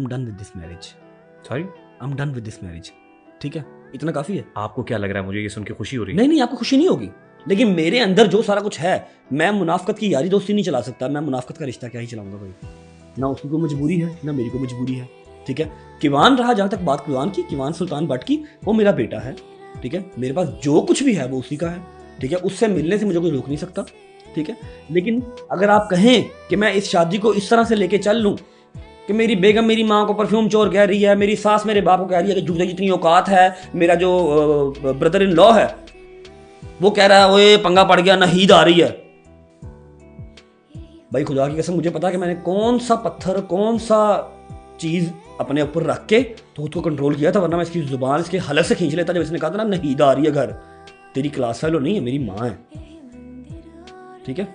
I'm done with this marriage. Sorry, I'm done with this marriage. ठीक है, इतना काफी है। आपको क्या लग रहा है? मुझे ये सुन के खुशी हो रही है। नहीं नहीं, आपको खुशी नहीं होगी, लेकिन मेरे अंदर जो सारा कुछ है, मैं मुनाफकत की यारी दोस्ती नहीं चला सकता। मैं मुनाफकत का रिश्ता क्या ही चलाऊंगा भाई। ना उसकी कोई मजबूरी है, ना मेरी कोई मजबूरी है। ठीक है, किवान रहा, जहां तक बात किवान की, किवान सुल्तान भट्ट की, वो मेरा बेटा है। ठीक है, मेरे पास जो कुछ भी है वो उसी का है। ठीक है, उससे मिलने से मुझे कोई रोक नहीं सकता। ठीक है, लेकिन अगर आप कहें कि मैं इस शादी को इस तरह से लेके चल लूं कि मेरी बेगम मेरी माँ को परफ्यूम चोर कह रही है, मेरी सास मेरे बाप को कह रही है कि जुगदा जितनी औकात है, मेरा जो ब्रदर इन लॉ है वो कह रहा है ओए पंगा पड़ गया, नहीद आ रही है। भाई खुदा की कसम, मुझे पता है कि मैंने कौन सा पत्थर, कौन सा चीज अपने ऊपर रख के तो उसको कंट्रोल किया था, वरना मैं इसकी जुबान इसके हलक से खींच लेता जब इसने कहा था ना नहीद आ रही है घर। तेरी क्लास फेलो नहीं है, मेरी माँ है। ठीक है,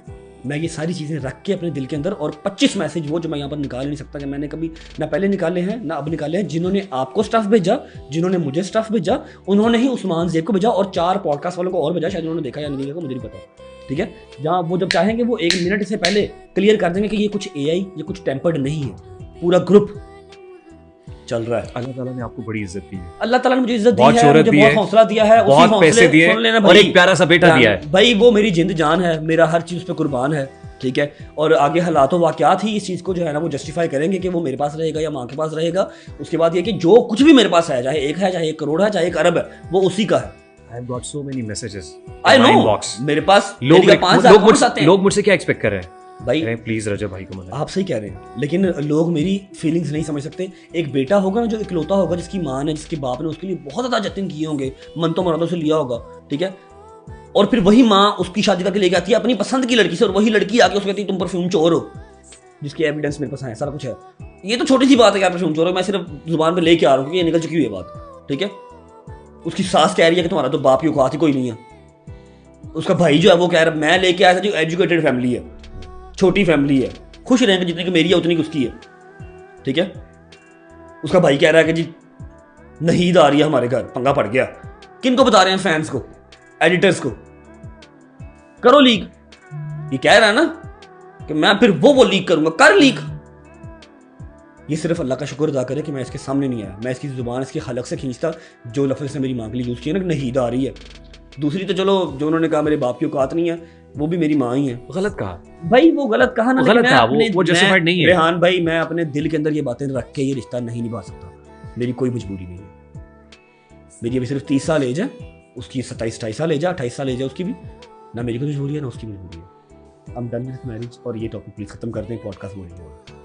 मैं ये सारी चीज़ें रख के अपने दिल के अंदर, और 25 मैसेज वो जो मैं यहाँ पर निकाल नहीं सकता कि मैंने कभी ना पहले निकाले हैं ना अब निकाले हैं, जिन्होंने आपको स्टफ भेजा, जिन्होंने मुझे स्टफ भेजा, उन्होंने ही उस्मान ज़ेब को भेजा और 4 पॉडकास्ट वालों को और भेजा। शायद उन्होंने देखा या नहीं देखा मुझे नहीं पता। ठीक है, जहाँ वो जब चाहेंगे वो 1 मिनट से पहले क्लियर कर देंगे कि ये कुछ AI, ये कुछ टेम्पर्ड नहीं है, पूरा ग्रुप चल रहा है। अल्लाह ताला ने आपको बड़ी इज्जत दी है, अल्लाह ताला ने मुझे इज्जत दी बहुत है, शोहरत मुझे दी बहुत है, हौसला दिया है, बहुत उसी पैसे हौसले दिए सुन लेना और भाई। एक प्यारा सा बेटा दिया है। भाई वो मेरी जिंद जान है, मेरा हर चीज पे कुर्बान है। ठीक है, और आगे हालात वाकयात ही इस चीज को जो है ना वो जस्टिफाई करेंगे कि वो मेरे पास रहेगा या माँ के पास रहेगा। उसके बाद ये कि जो कुछ भी मेरे पास है, चाहे 1 है, चाहे 1 करोड़ है, चाहे 1 अरब है, वो उसी का है। I have got so many messages आई in my नो, inbox. मेरे पास लोग मेरे 5,000 कमेंट्स आते हैं। लोग मुझसे क्या एक्सपेक्ट कर रहे हैं? भाई प्लीज रजब भाई को मना। आप सही कह रहे हैं, लेकिन लोग मेरी फीलिंग्स नहीं समझ सकते। एक बेटा होगा ना जो इकलौता होगा, जिसकी माँ ने, जिसके बाप ने उसके लिए बहुत ज़्यादा जतन किए होंगे, मनतो मुरादों से लिया होगा। ठीक है, और फिर वही माँ उसकी शादी करके लेके आती है अपनी पसंद की लड़की से, और वही लड़की आके उसको कहती है तुम परफ्यूम चोर हो, जिसकी एविडेंस मेरे पास है, सारा कुछ है। ये तो छोटी सी बात है यार, परफ्यूम चोर हो, मैं सिर्फ जुबान पे लेके आ रहा हूँ क्योंकि ये निकल चुकी हुई है बात। ठीक है, उसकी सास कह रही है कि तुम्हारा तो बाप की औकात ही कोई नहीं है। उसका भाई जो है वो कह रहा है मैं लेके आया था जो एजुकेटेड फैमिली है, छोटी फैमिली है, खुश रहेंगे जितनी की मेरी है उतनी की उसकी है। ठीक है, उसका भाई कह रहा है कि जी नहीद आ रही है हमारे घर, पंगा पड़ गया। किन को बता रहे हैं? फैंस को, एडिटर्स को। करो लीक। ये कह रहा है ना कि मैं फिर वो लीक करूंगा, कर लीक। ये सिर्फ अल्लाह का शुक्र अदा करे कि मैं इसके सामने नहीं आया। मैं इसकी जुबान इसकी हलक से खींचता जो लफ्ज़ से मेरी माँ के लिए यूज़ किया ना, नहीद आ रही है। दूसरी तो चलो जो उन्होंने कहा मेरे बाप की औकात नहीं है, वो भी मेरी माँ ही है। गलत कहा भाई, वो गलत कहा ना, गलत कहा, वो जस्टिफाइड नहीं है। रेहान भाई, मैं अपने दिल के अंदर ये बातें रख के ये रिश्ता नहीं निभा सकता। मेरी कोई मजबूरी नहीं है। मेरी अभी सिर्फ 30 साल एज है, उसकी 27-28 साल एज है, 28 साल एज है उसकी भी। ना मेरी कोई मजबूरी है ना उसकी मजबूरी है। हम डन विद मैरिज, और ये टॉपिक प्लीज खत्म करते हैं, पॉडकास्ट बोलिए।